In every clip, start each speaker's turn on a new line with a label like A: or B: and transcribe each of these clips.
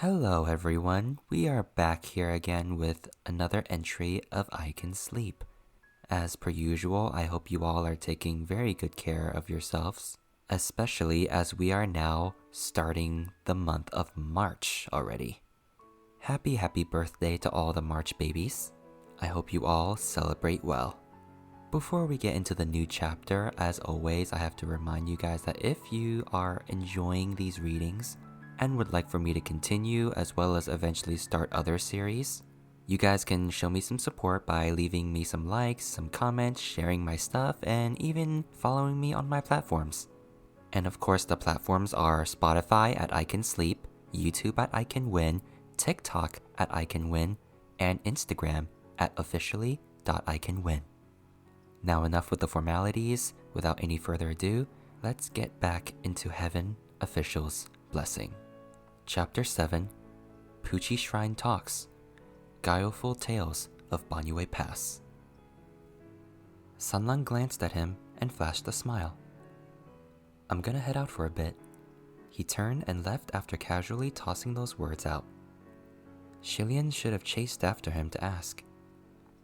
A: Hello everyone, we are back here again with another entry of iKenSleep. As per usual, I hope you all are taking very good care of yourselves, especially as we are now starting the month of March already. Happy birthday to all the March babies. I hope you all celebrate well. Before we get into the new chapter, as always, I have to remind you guys that if you are enjoying these readings, and would like for me to continue as well as eventually start other series, you guys can show me some support by leaving me some likes, some comments, sharing my stuff, and even following me on my platforms. And of course, the platforms are Spotify at iKenSleep, YouTube at iKenWin, TikTok at iKenWin, and Instagram at officially.iKenWin. Now enough with the formalities. Without any further ado, let's get back into Heaven Official's Blessing. Chapter 7, Pucci Shrine Talks, Guileful Tales of Banyue Pass. Sanlang glanced at him and flashed a smile. I'm gonna head out for a bit. He turned and left after casually tossing those words out. Shilian should have chased after him to ask,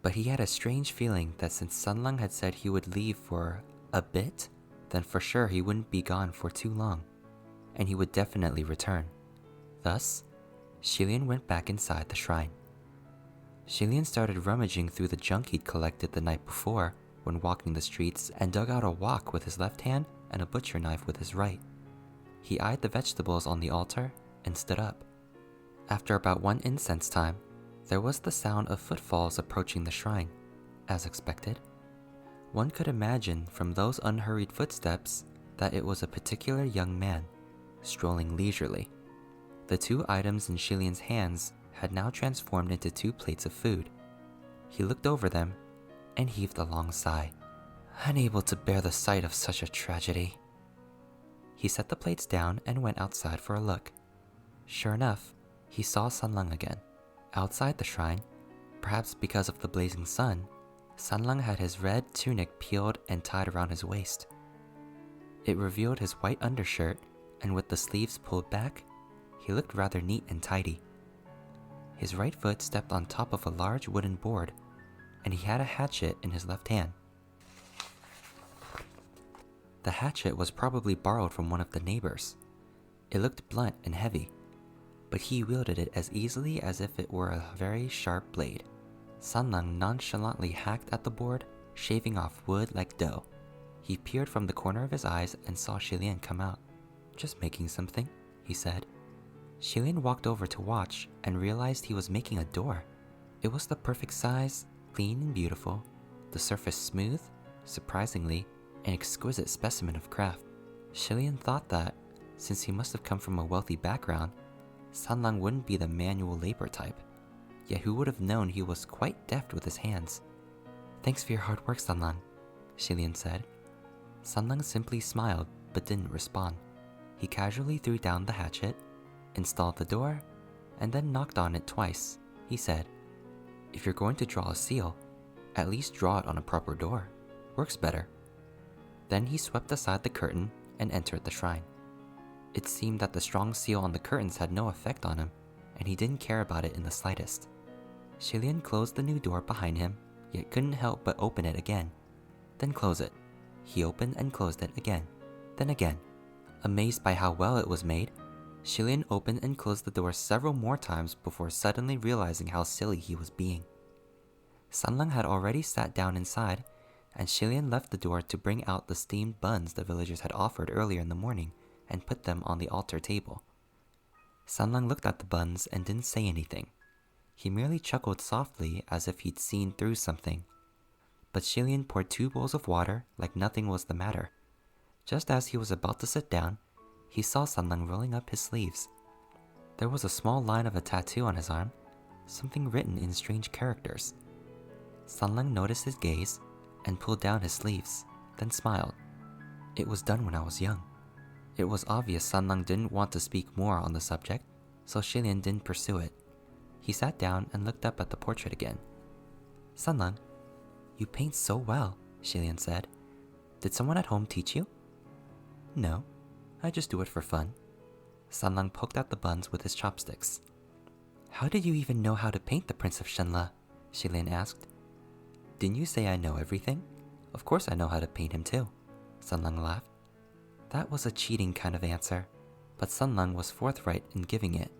A: but he had a strange feeling that since Sanlang had said he would leave for a bit, then for sure he wouldn't be gone for too long, and he would definitely return. Thus, Shilian went back inside the shrine. Shilian started rummaging through the junk he'd collected the night before when walking the streets and dug out a wok with his left hand and a butcher knife with his right. He eyed the vegetables on the altar and stood up. After about one incense time, there was the sound of footfalls approaching the shrine, as expected. One could imagine from those unhurried footsteps that it was a particular young man, strolling leisurely. The two items in Shilian's hands had now transformed into 2 plates of food. He looked over them and heaved a long sigh, unable to bear the sight of such a tragedy. He set the plates down and went outside for a look. Sure enough, he saw Sanlang again. Outside the shrine, perhaps because of the blazing sun, Sanlang had his red tunic peeled and tied around his waist. It revealed his white undershirt, and with the sleeves pulled back, he looked rather neat and tidy. His right foot stepped on top of a large wooden board, and he had a hatchet in his left hand. The hatchet was probably borrowed from one of the neighbors. It looked blunt and heavy, but he wielded it as easily as if it were a very sharp blade. Sanlang nonchalantly hacked at the board, shaving off wood like dough. He peered from the corner of his eyes and saw Shilian come out. Just making something, he said. Shilian walked over to watch and realized he was making a door. It was the perfect size, clean and beautiful, the surface smooth, surprisingly, an exquisite specimen of craft. Shilian thought that, since he must have come from a wealthy background, Sanlang wouldn't be the manual labor type. Yet who would have known he was quite deft with his hands? Thanks for your hard work, Sanlang, Shilian said. Sanlang simply smiled but didn't respond. He casually threw down the hatchet, installed the door, and then knocked on it twice. He said, if you're going to draw a seal, at least draw it on a proper door. Works better. Then he swept aside the curtain and entered the shrine. It seemed that the strong seal on the curtains had no effect on him, and he didn't care about it in the slightest. Shilian closed the new door behind him, yet couldn't help but open it again, then close it. He opened and closed it again, then again. Amazed by how well it was made, Shilian opened and closed the door several more times before suddenly realizing how silly he was being. Sanlang had already sat down inside, and Shilian left the door to bring out the steamed buns the villagers had offered earlier in the morning and put them on the altar table. Sanlang looked at the buns and didn't say anything. He merely chuckled softly as if he'd seen through something. But Shilian poured 2 bowls of water like nothing was the matter. Just as he was about to sit down, he saw Sanlang rolling up his sleeves. There was a small line of a tattoo on his arm, something written in strange characters. Sanlang noticed his gaze and pulled down his sleeves, then smiled. It was done when I was young. It was obvious Sanlang didn't want to speak more on the subject, so Shilian didn't pursue it. He sat down and looked up at the portrait again. Sanlang, you paint so well, Shilian said. Did someone at home teach you? No, I just do it for fun. Sanlang poked out the buns with his chopsticks. How did you even know how to paint the Prince of Shenla? Shilian asked. Didn't you say I know everything? Of course I know how to paint him too, Sanlang laughed. That was a cheating kind of answer, but Sanlang was forthright in giving it.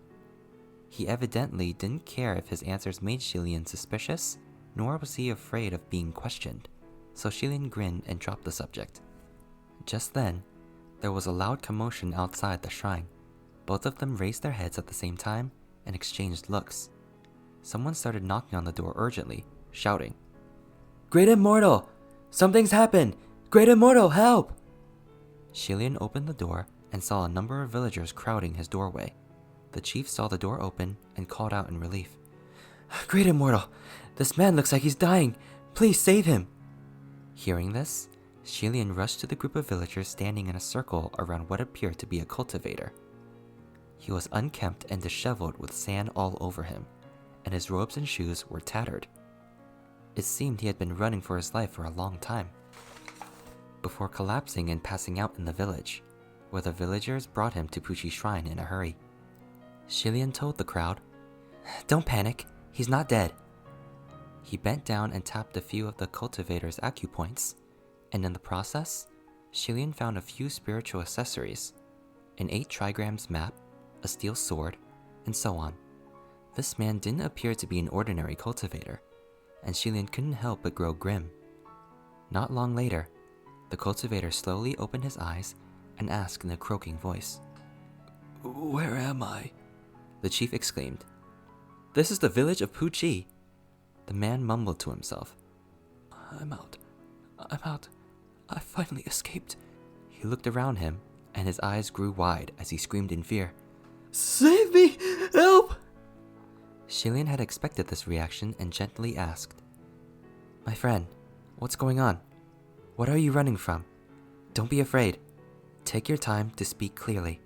A: He evidently didn't care if his answers made Shilian suspicious, nor was he afraid of being questioned, so Shilian grinned and dropped the subject. Just then, there was a loud commotion outside the shrine. Both of them raised their heads at the same time and exchanged looks. Someone started knocking on the door urgently, shouting, Great Immortal! Something's happened! Great Immortal, help! Shilian opened the door and saw a number of villagers crowding his doorway. The chief saw the door open and called out in relief. Great Immortal! This man looks like he's dying! Please save him! Hearing this, Shilian rushed to the group of villagers standing in a circle around what appeared to be a cultivator. He was unkempt and disheveled with sand all over him, and his robes and shoes were tattered. It seemed he had been running for his life for a long time, before collapsing and passing out in the village, where the villagers brought him to Pucci's shrine in a hurry. Shilian told the crowd, Don't panic, he's not dead. He bent down and tapped a few of the cultivator's acupoints, and in the process, Shilian found a few spiritual accessories, an 8 trigrams map, a steel sword, and so on. This man didn't appear to be an ordinary cultivator, and Shilian couldn't help but grow grim. Not long later, the cultivator slowly opened his eyes and asked in a croaking voice, Where am I? The chief exclaimed, This is the village of Pucci. The man mumbled to himself, I'm out. I finally escaped. He looked around him, and his eyes grew wide as he screamed in fear, Save me! Help! Shilian had expected this reaction and gently asked, My friend, what's going on? What are you running from? Don't be afraid. Take your time to speak clearly.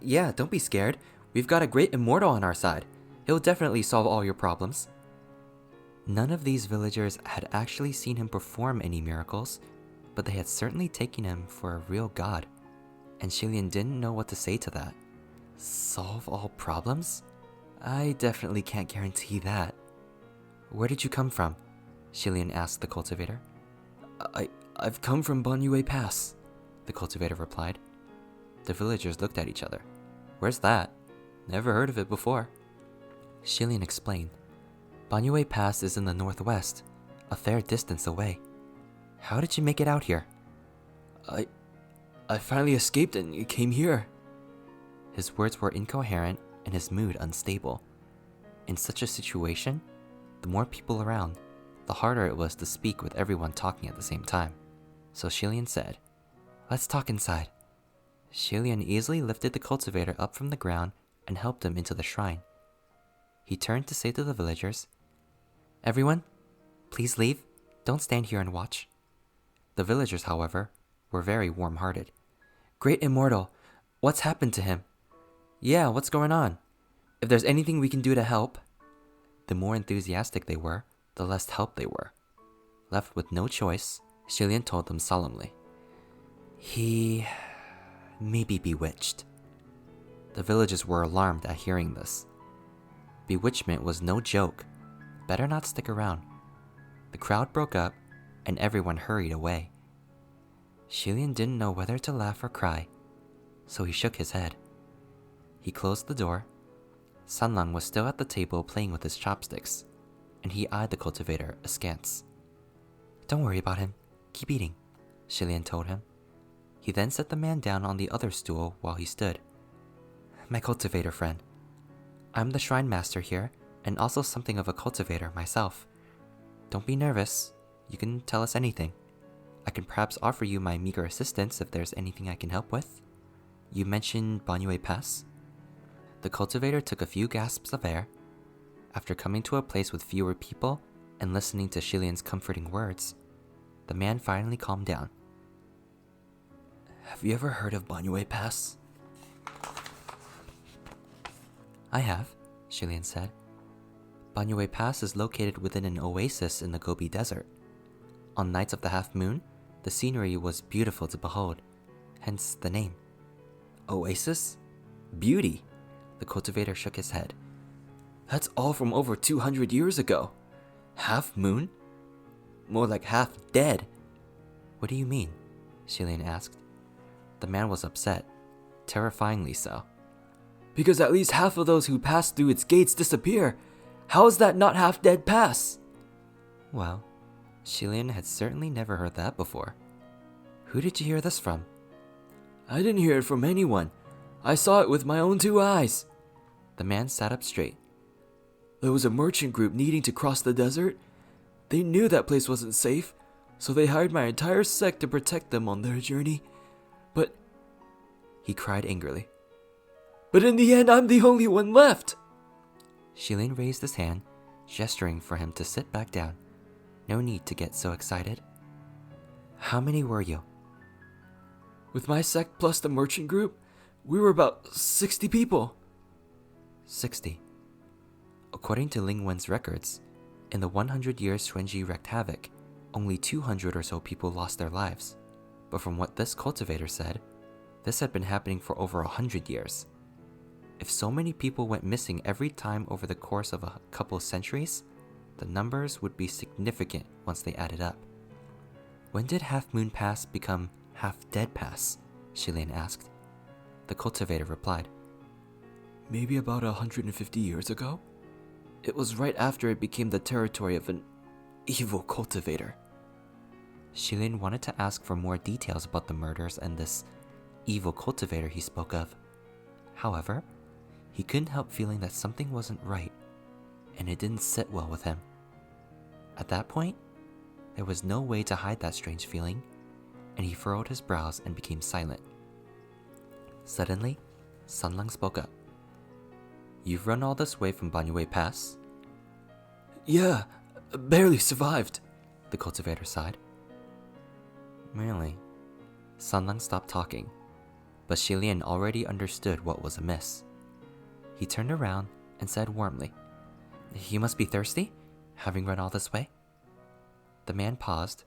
A: Yeah, don't be scared. We've got a great immortal on our side. He'll definitely solve all your problems. None of these villagers had actually seen him perform any miracles, but they had certainly taken him for a real god, and Shilian didn't know what to say to that. Solve all problems? I definitely can't guarantee that. Where did you come from? Shilian asked the cultivator. I've come from Banyue Pass, the cultivator replied. The villagers looked at each other. Where's that? Never heard of it before. Shilian explained. Banyue Pass is in the northwest, a fair distance away. How did you make it out here? I finally escaped and came here. His words were incoherent and his mood unstable. In such a situation, the more people around, the harder it was to speak with everyone talking at the same time. So Shilian said, Let's talk inside. Shilian easily lifted the cultivator up from the ground and helped him into the shrine. He turned to say to the villagers, Everyone, please leave. Don't stand here and watch. The villagers, however, were very warm-hearted. Great Immortal, what's happened to him? Yeah, what's going on? If there's anything we can do to help. The more enthusiastic they were, the less help they were. Left with no choice, Shilian told them solemnly, He may be bewitched. The villagers were alarmed at hearing this. Bewitchment was no joke. Better not stick around. The crowd broke up, and everyone hurried away. Shilian didn't know whether to laugh or cry, so he shook his head. He closed the door. Sanlang was still at the table playing with his chopsticks, and he eyed the cultivator askance. Don't worry about him. Keep eating, Shilian told him. He then set the man down on the other stool while he stood. My cultivator friend. I'm the shrine master here, and also something of a cultivator myself. Don't be nervous. You can tell us anything. I can perhaps offer you my meager assistance if there's anything I can help with. You mentioned Banyue Pass? The cultivator took a few gasps of air. After coming to a place with fewer people and listening to Shilian's comforting words, the man finally calmed down. Have you ever heard of Banyue Pass? I have, Shilian said. Banyue Pass is located within an oasis in the Gobi Desert. On nights of the half moon, the scenery was beautiful to behold, hence the name. Oasis? Beauty. The cultivator shook his head. That's all from over 200 years ago. Half moon? More like half dead. What do you mean? Xilian asked. The man was upset, terrifyingly so. Because at least half of those who pass through its gates disappear. How is that not half dead pass? Well, Xilian had certainly never heard that before. Who did you hear this from? I didn't hear it from anyone. I saw it with my own 2 eyes. The man sat up straight. There was a merchant group needing to cross the desert. They knew that place wasn't safe, so they hired my entire sect to protect them on their journey. But... He cried angrily. But in the end, I'm the only one left! Xilian raised his hand, gesturing for him to sit back down. No need to get so excited. How many were you? With my sect plus the merchant group, we were about 60 people. 60. According to Lingwen's records, in the 100 years Xuanji wreaked havoc, only 200 or so people lost their lives. But from what this cultivator said, this had been happening for over 100 years. If so many people went missing every time over the course of a couple centuries, the numbers would be significant once they added up. When did Half Moon Pass become Half Dead Pass? Xilian asked. The cultivator replied. Maybe about 150 years ago? It was right after it became the territory of an evil cultivator. Xilian wanted to ask for more details about the murders and this evil cultivator he spoke of. However, he couldn't help feeling that something wasn't right, and it didn't sit well with him. At that point, there was no way to hide that strange feeling, and he furrowed his brows and became silent. Suddenly, Sanlang spoke up. You've run all this way from Banyue Pass? Yeah, barely survived, the cultivator sighed. Really? Sanlang stopped talking, but Xilian already understood what was amiss. He turned around and said warmly, You must be thirsty, having run all this way? The man paused,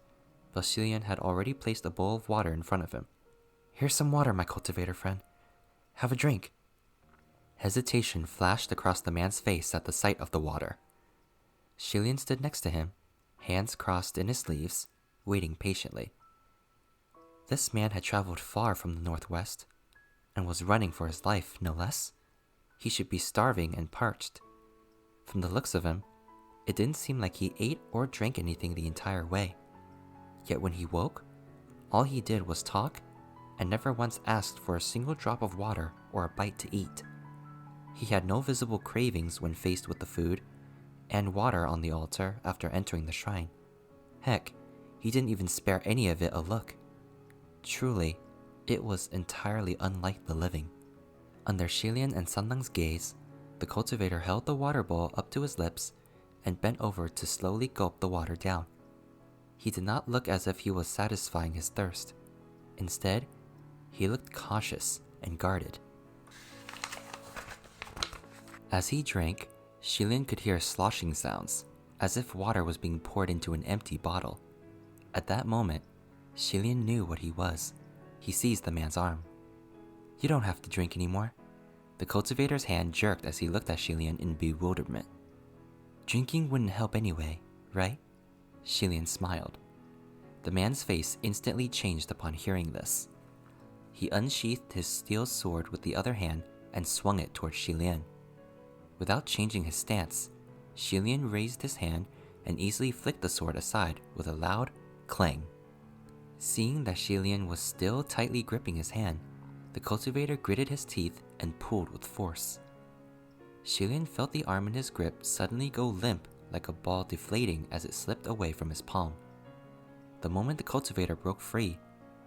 A: but Xilian had already placed a bowl of water in front of him. Here's some water, my cultivator friend. Have a drink. Hesitation flashed across the man's face at the sight of the water. Xilian stood next to him, hands crossed in his sleeves, waiting patiently. This man had traveled far from the northwest, and was running for his life, no less. He should be starving and parched. From the looks of him, it didn't seem like he ate or drank anything the entire way. Yet when he woke, all he did was talk, and never once asked for a single drop of water or a bite to eat. He had no visible cravings when faced with the food, and water on the altar after entering the shrine. Heck, he didn't even spare any of it a look. Truly, it was entirely unlike the living. Under Xilian and Sanlang's gaze, the cultivator held the water bowl up to his lips and bent over to slowly gulp the water down. He did not look as if he was satisfying his thirst. Instead, he looked cautious and guarded. As he drank, Xilian could hear sloshing sounds, as if water was being poured into an empty bottle. At that moment, Xilian knew what he was. He seized the man's arm. You don't have to drink anymore. The cultivator's hand jerked as he looked at Xilian in bewilderment. Drinking wouldn't help anyway, right? Xilian smiled. The man's face instantly changed upon hearing this. He unsheathed his steel sword with the other hand and swung it towards Xilian. Without changing his stance, Xilian raised his hand and easily flicked the sword aside with a loud clang. Seeing that Xilian was still tightly gripping his hand, the cultivator gritted his teeth and pulled with force. Xilian felt the arm in his grip suddenly go limp like a ball deflating as it slipped away from his palm. The moment the cultivator broke free,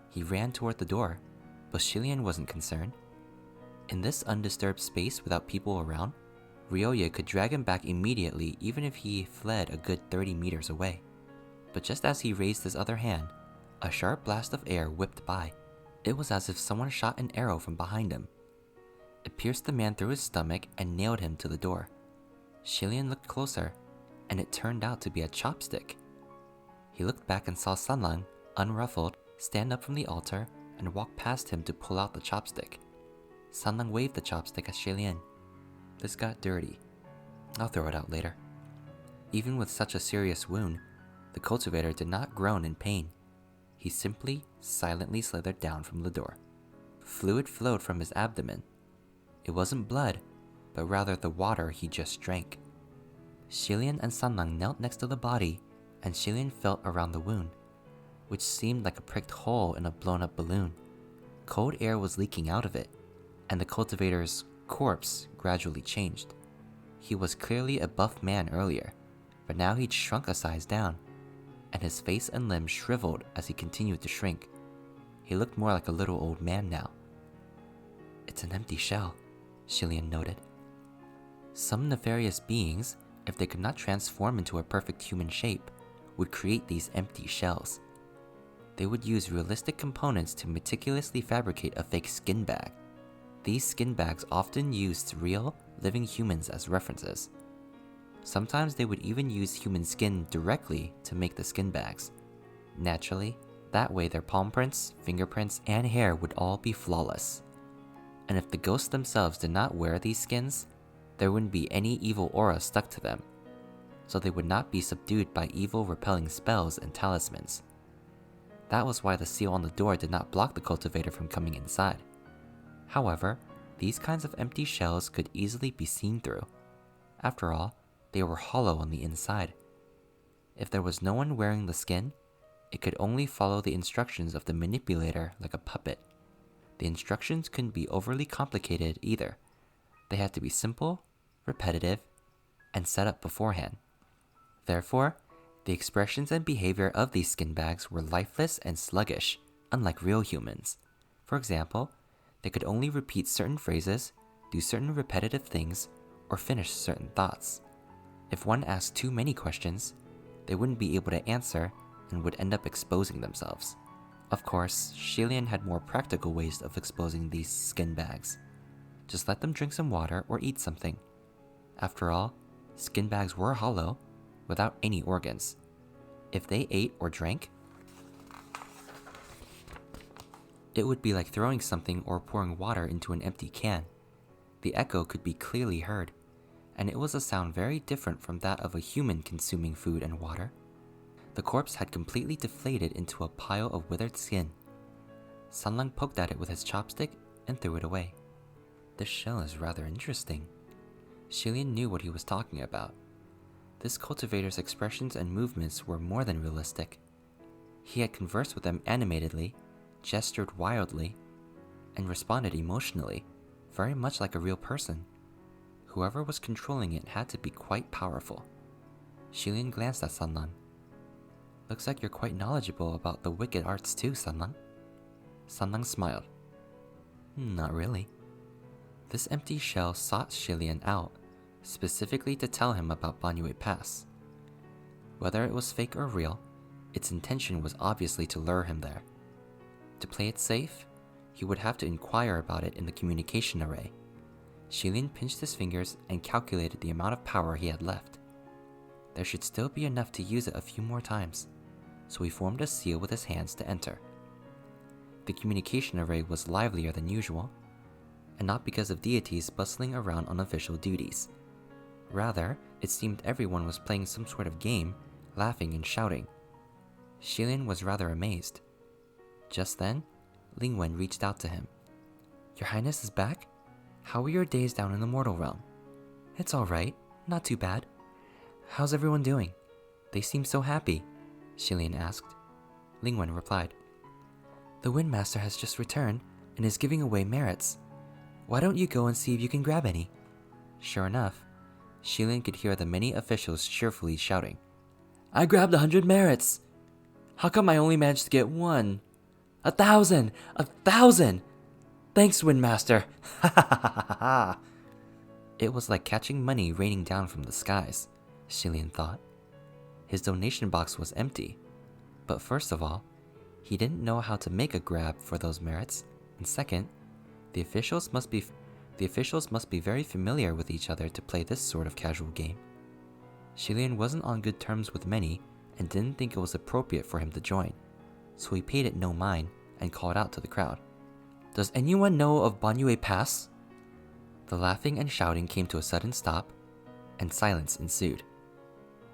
A: he ran toward the door, but Xilian wasn't concerned. In this undisturbed space without people around, Ryoya could drag him back immediately even if he fled a good 30 meters away. But just as he raised his other hand, a sharp blast of air whipped by. It was as if someone shot an arrow from behind him. It pierced the man through his stomach and nailed him to the door. Xilian looked closer, and it turned out to be a chopstick. He looked back and saw Sanlang, unruffled, stand up from the altar and walk past him to pull out the chopstick. Sanlang waved the chopstick at Shilian. This got dirty. I'll throw it out later. Even with such a serious wound, the cultivator did not groan in pain. He simply, silently slithered down from the door. Fluid flowed from his abdomen. It wasn't blood, but rather the water he just drank. Shilian and Sanlang knelt next to the body, and Shilian felt around the wound, which seemed like a pricked hole in a blown-up balloon. Cold air was leaking out of it, and the cultivator's corpse gradually changed. He was clearly a buff man earlier, but now he'd shrunk a size down, and his face and limbs shriveled as he continued to shrink. He looked more like a little old man now. It's an empty shell, Shilian noted. Some nefarious beings, if they could not transform into a perfect human shape, would create these empty shells. They would use realistic components to meticulously fabricate a fake skin bag. These skin bags often used real, living humans as references. Sometimes they would even use human skin directly to make the skin bags. Naturally, that way their palm prints, fingerprints, and hair would all be flawless. And if the ghosts themselves did not wear these skins, there wouldn't be any evil aura stuck to them, so they would not be subdued by evil repelling spells and talismans. That was why the seal on the door did not block the cultivator from coming inside. However, these kinds of empty shells could easily be seen through. After all, they were hollow on the inside. If there was no one wearing the skin, it could only follow the instructions of the manipulator like a puppet. The instructions couldn't be overly complicated either. They had to be simple, repetitive, and set up beforehand. Therefore, the expressions and behavior of these skin bags were lifeless and sluggish, unlike real humans. For example, they could only repeat certain phrases, do certain repetitive things, or finish certain thoughts. If one asked too many questions, they wouldn't be able to answer and would end up exposing themselves. Of course, Shilian had more practical ways of exposing these skin bags. Just let them drink some water or eat something. After all, skin bags were hollow, without any organs. If they ate or drank, it would be like throwing something or pouring water into an empty can. The echo could be clearly heard, and it was a sound very different from that of a human consuming food and water. The corpse had completely deflated into a pile of withered skin. Sanlang poked at it with his chopstick and threw it away. This shell is rather interesting. Shilian knew what he was talking about. This cultivator's expressions and movements were more than realistic. He had conversed with them animatedly, gestured wildly, and responded emotionally, very much like a real person. Whoever was controlling it had to be quite powerful. Shilian glanced at Sanlang. Looks like you're quite knowledgeable about the wicked arts too, Sanlang. Sanlang smiled. Not really. This empty shell sought Shilian out, specifically to tell him about Banyue Pass. Whether it was fake or real, its intention was obviously to lure him there. To play it safe, he would have to inquire about it in the communication array. Shilian pinched his fingers and calculated the amount of power he had left. There should still be enough to use it a few more times, so he formed a seal with his hands to enter. The communication array was livelier than usual, and not because of deities bustling around on official duties. Rather, it seemed everyone was playing some sort of game, laughing and shouting. Shilian was rather amazed. Just then, Lingwen reached out to him. Your Highness is back? How were your days down in the mortal realm? It's alright, not too bad. How's everyone doing? They seem so happy, Shilian asked. Lingwen replied. The Windmaster has just returned and is giving away merits. Why don't you go and see if you can grab any? Sure enough, Shilian could hear the many officials cheerfully shouting. I grabbed 100 merits! How come I only managed to get 1? 1,000! 1,000! Thanks, Windmaster! Ha ha ha ha ha! It was like catching money raining down from the skies, Shilian thought. His donation box was empty, but first of all, he didn't know how to make a grab for those merits, and second, the officials must be very familiar with each other to play this sort of casual game. Shilian wasn't on good terms with many and didn't think it was appropriate for him to join, so he paid it no mind and called out to the crowd. Does anyone know of Banyue Pass? The laughing and shouting came to a sudden stop, and silence ensued.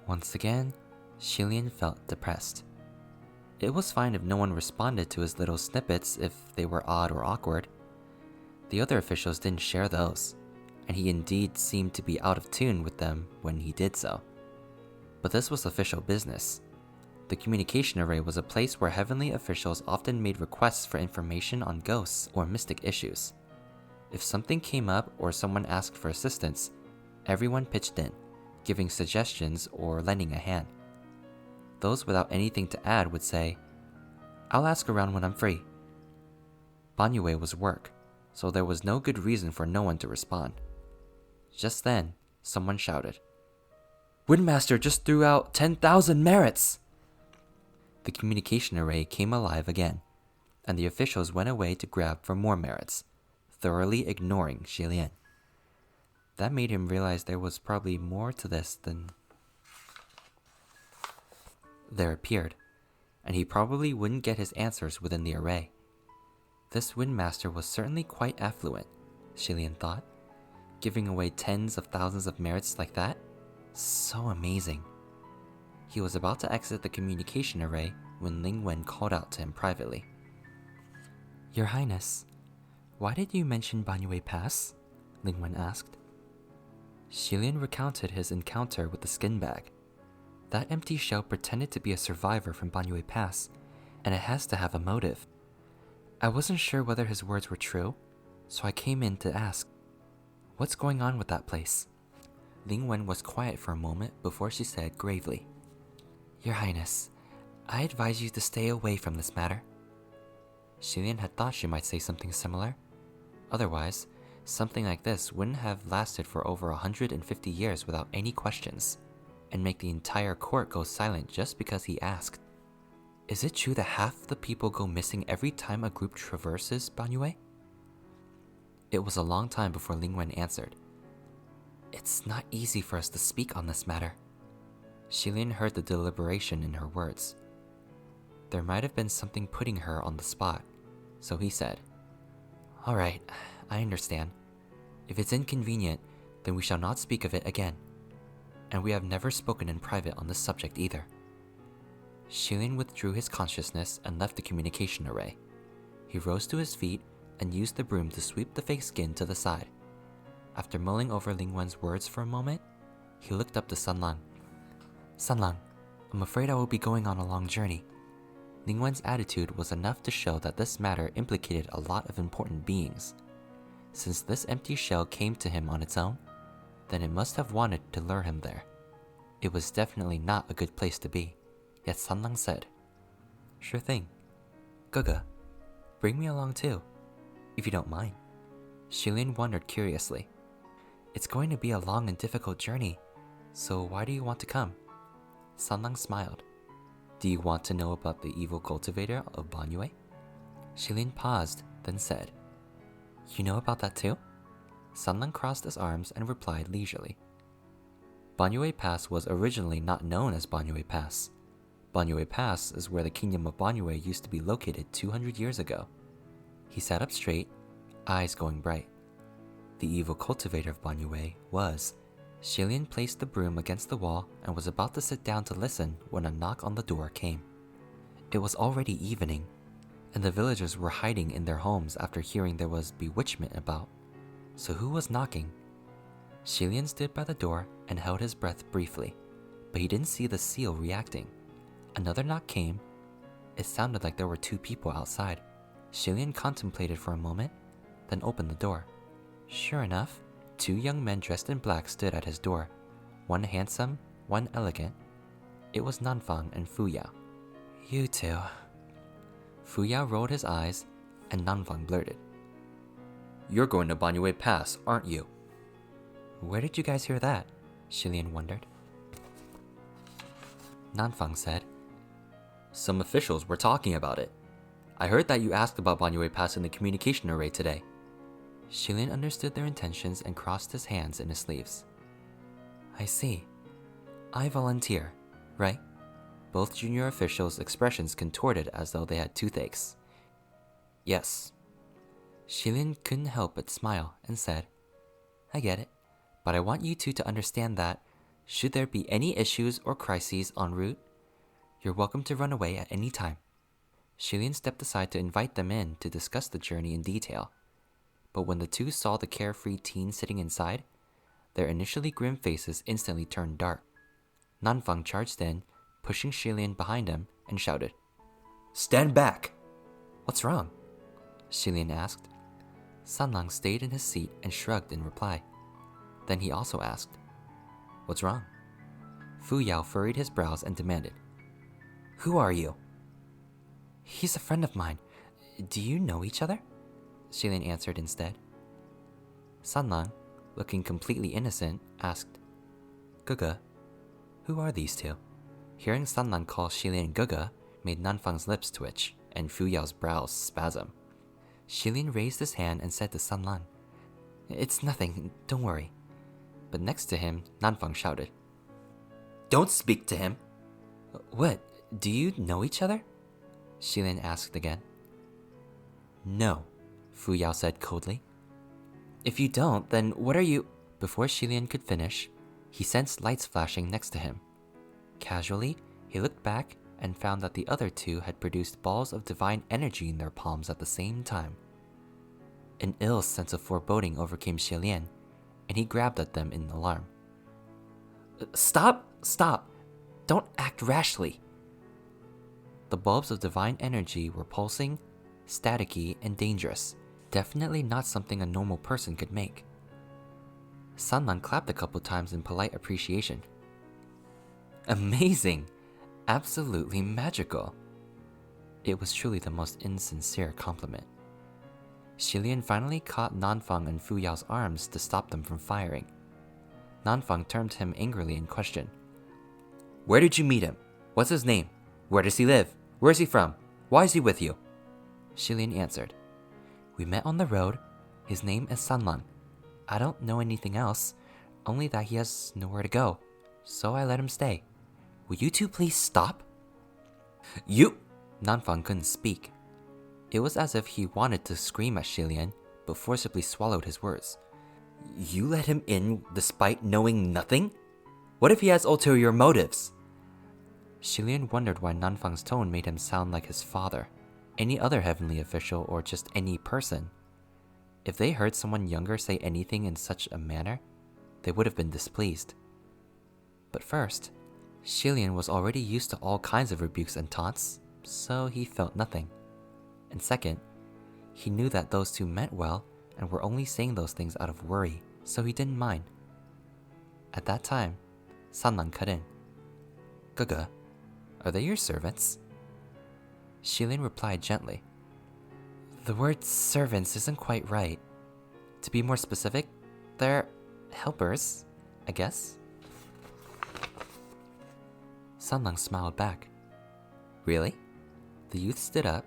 A: Once again, Shilian felt depressed. It was fine if no one responded to his little snippets if they were odd or awkward. The other officials didn't share those, and he indeed seemed to be out of tune with them when he did so. But this was official business. The communication array was a place where heavenly officials often made requests for information on ghosts or mystic issues. If something came up or someone asked for assistance, everyone pitched in, giving suggestions or lending a hand. Those without anything to add would say, "I'll ask around when I'm free." Banyue was work, so there was no good reason for no one to respond. Just then, someone shouted, "Windmaster just threw out 10,000 merits!" The communication array came alive again, and the officials went away to grab for more merits, thoroughly ignoring Shilian. That made him realize there was probably more to this than there appeared, and he probably wouldn't get his answers within the array. This Windmaster was certainly quite affluent, Shilian thought. Giving away tens of thousands of merits like that? So amazing. He was about to exit the communication array when Lingwen called out to him privately. "Your Highness, why did you mention Banyue Pass?" Lingwen asked. Shilian recounted his encounter with the skin bag. That empty shell pretended to be a survivor from Banyue Pass, and it has to have a motive. I wasn't sure whether his words were true, so I came in to ask, "What's going on with that place?" Lingwen was quiet for a moment before she said gravely, "Your Highness, I advise you to stay away from this matter." Shilian had thought she might say something similar. Otherwise, something like this wouldn't have lasted for over 150 years without any questions, and make the entire court go silent just because he asked. Is it true that half the people go missing every time a group traverses Banyue? It was a long time before Lingwen answered. "It's not easy for us to speak on this matter." Shilian heard the deliberation in her words. There might have been something putting her on the spot, so he said, "Alright, I understand. If it's inconvenient, then we shall not speak of it again. And we have never spoken in private on this subject either." Shilian withdrew his consciousness and left the communication array. He rose to his feet and used the broom to sweep the fake skin to the side. After mulling over Lingwen's words for a moment, he looked up to Sanlang. "Sanlang, I'm afraid I will be going on a long journey." Lingwen's attitude was enough to show that this matter implicated a lot of important beings. Since this empty shell came to him on its own, then it must have wanted to lure him there. It was definitely not a good place to be, yet Sanlang said, "Sure thing. Guga, bring me along too, if you don't mind." Shilian wondered curiously. "It's going to be a long and difficult journey, so why do you want to come?" Sanlang smiled. "Do you want to know about the evil cultivator of Banyue?" Shilian paused, then said, "You know about that too?" Sanlang crossed his arms and replied leisurely. Banyue Pass was originally not known as Banyue Pass. Banyue Pass is where the kingdom of Banyue used to be located 200 years ago. He sat up straight, eyes going bright. The evil cultivator of Banyue was. Shilian placed the broom against the wall and was about to sit down to listen when a knock on the door came. It was already evening, and the villagers were hiding in their homes after hearing there was bewitchment about. So who was knocking? Shilian stood by the door and held his breath briefly, but he didn't see the seal reacting. Another knock came. It sounded like there were two people outside. Shilian contemplated for a moment, then opened the door. Sure enough, two young men dressed in black stood at his door, one handsome, one elegant. It was Nanfang and Fuyao. "You two." Fuyao rolled his eyes, and Nanfang blurted, "You're going to Banyue Pass, aren't you?" "Where did you guys hear that?" Shilian wondered. Nanfang said, "Some officials were talking about it. I heard that you asked about Banyue Pass in the communication array today." Shilian understood their intentions and crossed his hands in his sleeves. "I see. I volunteer, right?" Both junior officials' expressions contorted as though they had toothaches. "Yes." Shilin couldn't help but smile and said, I get it, but I want you two to understand that, should there be any issues or crises en route, you're welcome to run away at any time. Shilin stepped aside to invite them in to discuss the journey in detail. But when the two saw the carefree teen sitting inside, their initially grim faces instantly turned dark. Nanfang charged in, pushing Shilin behind him, and shouted, Stand back! What's wrong? Shilin asked. Sanlang stayed in his seat and shrugged in reply. Then he also asked, What's wrong? Fu Yao furrowed his brows and demanded, Who are you? He's a friend of mine. Do you know each other? Shilin answered instead. Sanlang, looking completely innocent, asked, Guga, who are these two? Hearing Sanlang call Shilin Guga made Nanfang's lips twitch and Fu Yao's brows spasm. Shilin raised his hand and said to Sanlang, It's nothing, don't worry. But next to him, Nanfang shouted, Don't speak to him! What, do you know each other? Shilin asked again. No, Fu Yao said coldly. If you don't, then what are you? Before Shilin could finish, he sensed lights flashing next to him. Casually, he looked back and found that the other two had produced balls of divine energy in their palms at the same time. An ill sense of foreboding overcame Shilin, and he grabbed at them in alarm. Stop! Stop! Don't act rashly! The bulbs of divine energy were pulsing, staticky, and dangerous. Definitely not something a normal person could make. Sanlang clapped a couple times in polite appreciation. Amazing! Absolutely magical! It was truly the most insincere compliment. Shilin finally caught Nanfang and Fu Yao's arms to stop them from firing. Nanfang turned to him angrily and questioned, Where did you meet him? What's his name? Where does he live? Where is he from? Why is he with you? Shilin answered, We met on the road. His name is Sanlang. I don't know anything else, only that he has nowhere to go, so I let him stay. Will you two please stop? You! Nanfang couldn't speak. It was as if he wanted to scream at Shilin, but forcibly swallowed his words. You let him in despite knowing nothing? What if he has ulterior motives? Shilin wondered why Nanfang's tone made him sound like his father, any other heavenly official, or just any person. If they heard someone younger say anything in such a manner, they would have been displeased. But first, Shilin was already used to all kinds of rebukes and taunts, so he felt nothing. And second, he knew that those two meant well and were only saying those things out of worry, so he didn't mind. At that time, Sanlang cut in. Guga, are they your servants? Shilin replied gently. The word servants isn't quite right. To be more specific, they're helpers, I guess. Sanlang smiled back. Really? The youth stood up,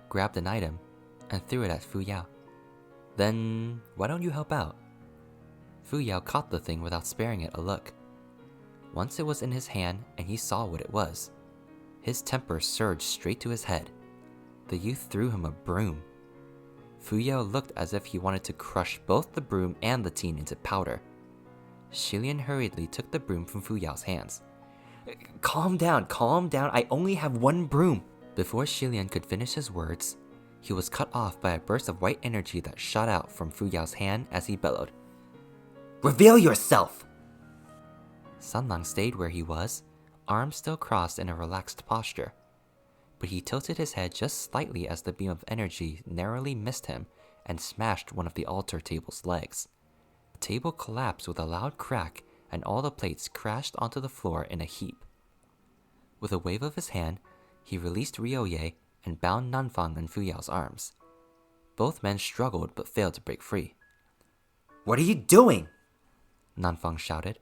A: grabbed an item, and threw it at Fu Yao. Then, why don't you help out? Fu Yao caught the thing without sparing it a look. Once it was in his hand and he saw what it was, his temper surged straight to his head. The youth threw him a broom. Fu Yao looked as if he wanted to crush both the broom and the teen into powder. Shilin hurriedly took the broom from Fu Yao's hands. Calm down, I only have one broom. Before Shilin could finish his words, he was cut off by a burst of white energy that shot out from Fu Yao's hand as he bellowed, Reveal yourself! Sanlang stayed where he was, arms still crossed in a relaxed posture. But he tilted his head just slightly as the beam of energy narrowly missed him and smashed one of the altar table's legs. The table collapsed with a loud crack and all the plates crashed onto the floor in a heap. With a wave of his hand, he released Ryoye and bound Nanfang and Fu Yao's arms. Both men struggled but failed to break free. What are you doing? Nanfang shouted.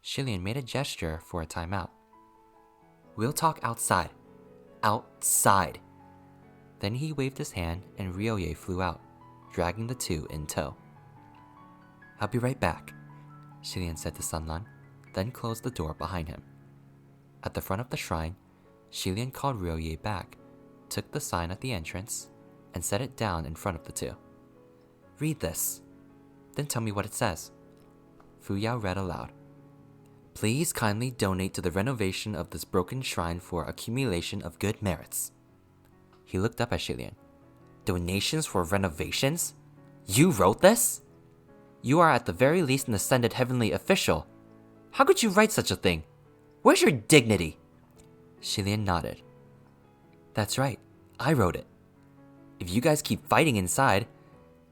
A: Shilin made a gesture for a timeout. We'll talk outside. Outside. Then he waved his hand and Ryoye flew out, dragging the two in tow. I'll be right back, Shilin said to Sanlang, then closed the door behind him. At the front of the shrine, Shilin called Ryoye back, took the sign at the entrance, and set it down in front of the two. Read this. Then tell me what it says. Fu Yao read aloud. Please kindly donate to the renovation of this broken shrine for accumulation of good merits. He looked up at Shilian. Donations for renovations? You wrote this? You are at the very least an ascended heavenly official. How could you write such a thing? Where's your dignity? Shilian nodded. That's right, I wrote it. If you guys keep fighting inside,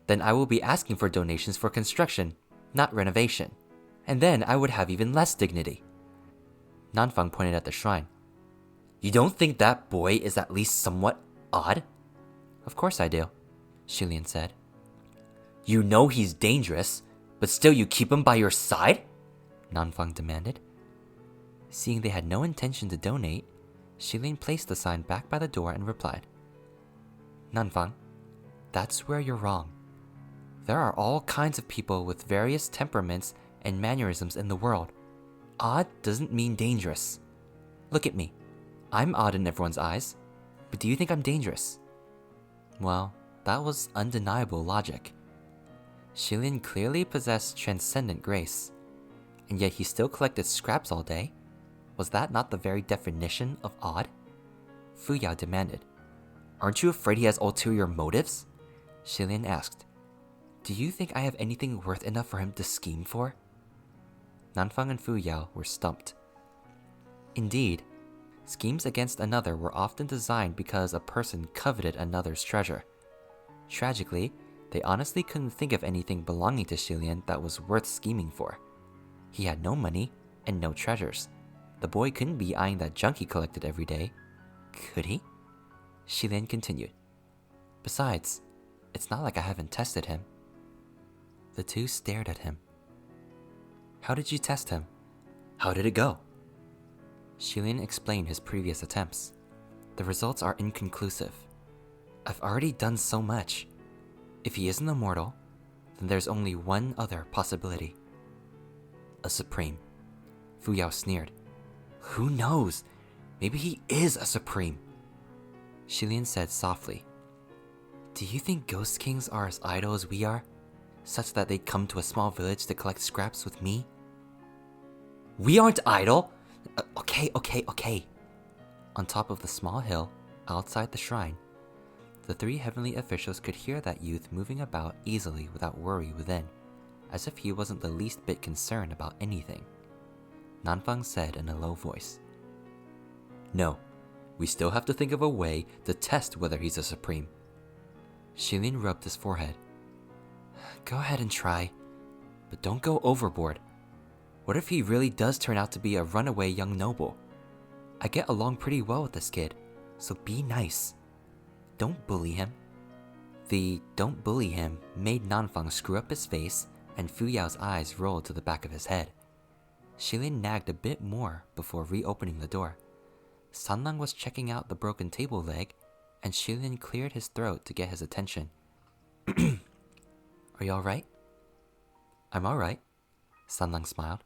A: then I will be asking for donations for construction, not renovation. And then I would have even less dignity. Nanfang pointed at the shrine. You don't think that boy is at least somewhat odd? Of course I do, Shilian said. You know he's dangerous, but still you keep him by your side? Nanfang demanded. Seeing they had no intention to donate, Shilian placed the sign back by the door and replied. Nanfang, that's where you're wrong. There are all kinds of people with various temperaments and mannerisms in the world. Odd doesn't mean dangerous. Look at me. I'm odd in everyone's eyes, but do you think I'm dangerous? Well, that was undeniable logic. Shilian clearly possessed transcendent grace, and yet he still collected scraps all day. Was that not the very definition of odd? Fu Yao demanded. Aren't you afraid he has ulterior motives? Shilian asked. Do you think I have anything worth enough for him to scheme for? Nanfang and Fu Yao were stumped. Indeed, schemes against another were often designed because a person coveted another's treasure. Tragically, they honestly couldn't think of anything belonging to Shilian that was worth scheming for. He had no money and no treasures. The boy couldn't be eyeing that junk he collected every day. Could he? Shilian continued. Besides, it's not like I haven't tested him. The two stared at him. How did you test him? How did it go? Shilian explained his previous attempts. The results are inconclusive. I've already done so much. If he isn't immortal, then there's only one other possibility. A supreme. Fu Yao sneered. Who knows? Maybe he is a supreme. Shilian said softly. Do you think ghost kings are as idle as we are? Such that they'd come to a small village to collect scraps with me? We aren't idle! Okay. On top of the small hill, outside the shrine, the three heavenly officials could hear that youth moving about easily without worry within, as if he wasn't the least bit concerned about anything. Nanfang said in a low voice. No, we still have to think of a way to test whether he's a supreme. Shilian rubbed his forehead. Go ahead and try, but don't go overboard. What if he really does turn out to be a runaway young noble? I get along pretty well with this kid, so be nice. Don't bully him. The don't bully him made Nanfang screw up his face, and Fu Yao's eyes rolled to the back of his head. Shilian nagged a bit more before reopening the door. Sanlang was checking out the broken table leg, and Shilian cleared his throat to get his attention. Are you alright? I'm alright, Sanlang smiled.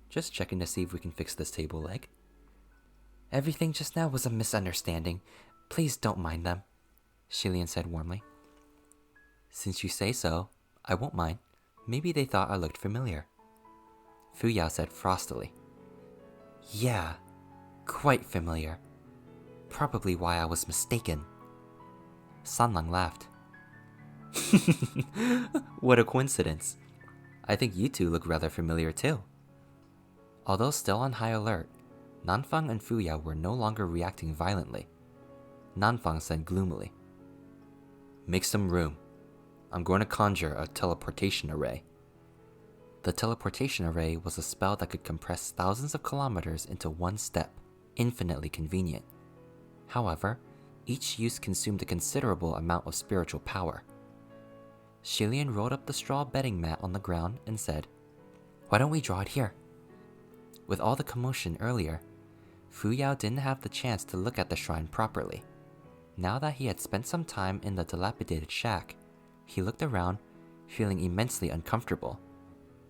A: Just checking to see if we can fix this table leg. Everything just now was a misunderstanding. Please don't mind them, Shilian said warmly. Since you say so, I won't mind. Maybe they thought I looked familiar. Fu Yao said frostily. Yeah, quite familiar. Probably why I was mistaken. Sanlang laughed. What a coincidence. I think you two look rather familiar too. Although still on high alert, Nanfang and Fu Yao were no longer reacting violently. Nanfang said gloomily. Make some room. I'm going to conjure a teleportation array. The teleportation array was a spell that could compress thousands of kilometers into one step, infinitely convenient. However, each use consumed a considerable amount of spiritual power. Shilian rolled up the straw bedding mat on the ground and said, Why don't we draw it here? With all the commotion earlier, Fu Yao didn't have the chance to look at the shrine properly. Now that he had spent some time in the dilapidated shack, he looked around, feeling immensely uncomfortable.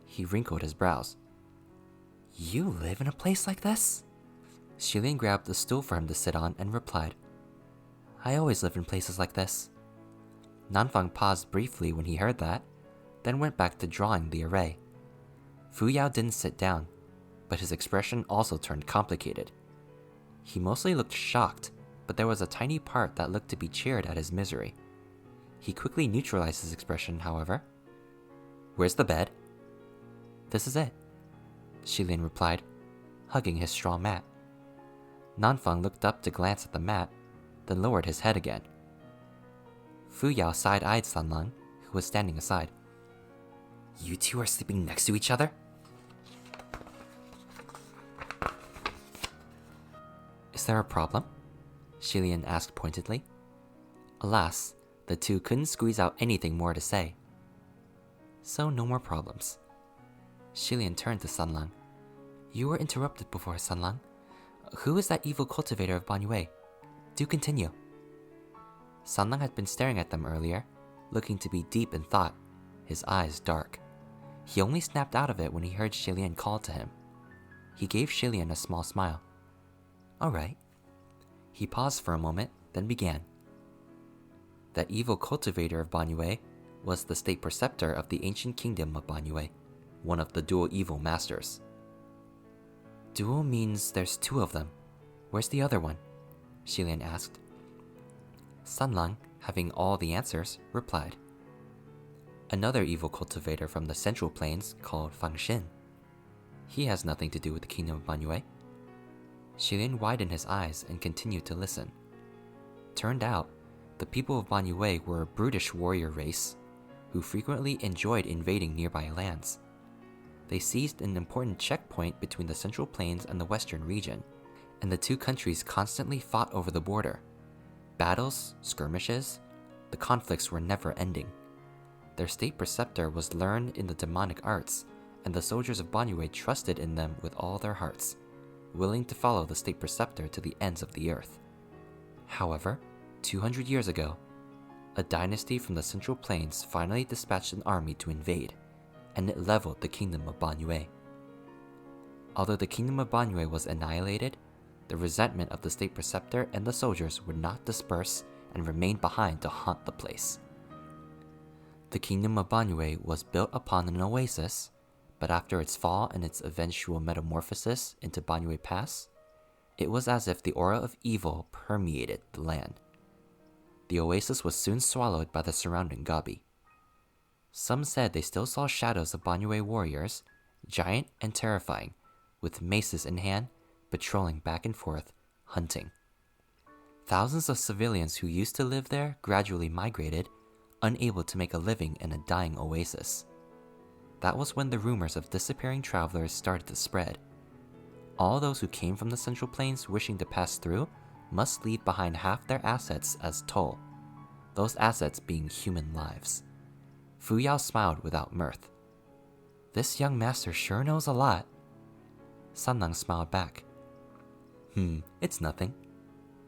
A: He wrinkled his brows. You live in a place like this? Shilian grabbed a stool for him to sit on and replied, I always live in places like this. Nanfang paused briefly when he heard that, then went back to drawing the array. Fu Yao didn't sit down, but his expression also turned complicated. He mostly looked shocked, but there was a tiny part that looked to be cheered at his misery. He quickly neutralized his expression, however. "Where's the bed?" "This is it," Shilian replied, hugging his straw mat. Nanfang looked up to glance at the mat, then lowered his head again. Fu Yao side-eyed Sanlang, who was standing aside. "You two are sleeping next to each other?" "Is there a problem?" Shilian asked pointedly. Alas, the two couldn't squeeze out anything more to say. So no more problems. Shilian turned to Sanlang. "You were interrupted before, Sanlang. Who is that evil cultivator of Banyue? Do continue." Sanlang had been staring at them earlier, looking to be deep in thought, his eyes dark. He only snapped out of it when he heard Shilian call to him. He gave Shilian a small smile. "Alright." He paused for a moment, then began. That evil cultivator of Banyue was the state preceptor of the ancient kingdom of Banyue, one of the dual evil masters. "Dual means there's two of them. Where's the other one?" Shilian asked. Sanlang, having all the answers, replied. "Another evil cultivator from the central plains called Fangshin. He has nothing to do with the kingdom of Banyue." Shilian widened his eyes and continued to listen. Turned out, the people of Banyue were a brutish warrior race who frequently enjoyed invading nearby lands. They seized an important checkpoint between the central plains and the western region, and the two countries constantly fought over the border. Battles, skirmishes, the conflicts were never ending. Their state preceptor was learned in the demonic arts, and the soldiers of Banyue trusted in them with all their hearts, willing to follow the state preceptor to the ends of the earth. However, 200 years ago, a dynasty from the central plains finally dispatched an army to invade, and it leveled the kingdom of Banyue. Although the kingdom of Banyue was annihilated, the resentment of the state preceptor and the soldiers would not disperse and remained behind to haunt the place. The kingdom of Banyue was built upon an oasis, but after its fall and its eventual metamorphosis into Banyue Pass, it was as if the aura of evil permeated the land. The oasis was soon swallowed by the surrounding Gabi. Some said they still saw shadows of Banyue warriors, giant and terrifying, with maces in hand, patrolling back and forth, hunting. Thousands of civilians who used to live there gradually migrated, unable to make a living in a dying oasis. That was when the rumors of disappearing travelers started to spread. All those who came from the Central Plains wishing to pass through must leave behind half their assets as toll, those assets being human lives. Fu Yao smiled without mirth. "This young master sure knows a lot." Sanlang smiled back. It's nothing.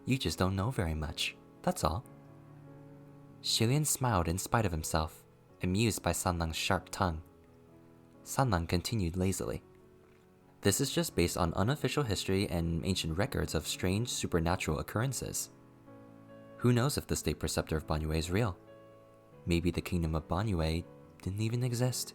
A: You just don't know very much, that's all." Shilian smiled in spite of himself, amused by Sanlang's sharp tongue. Sanlang continued lazily. "This is just based on unofficial history and ancient records of strange supernatural occurrences. Who knows if the state preceptor of Banyue is real? Maybe the kingdom of Banyue didn't even exist."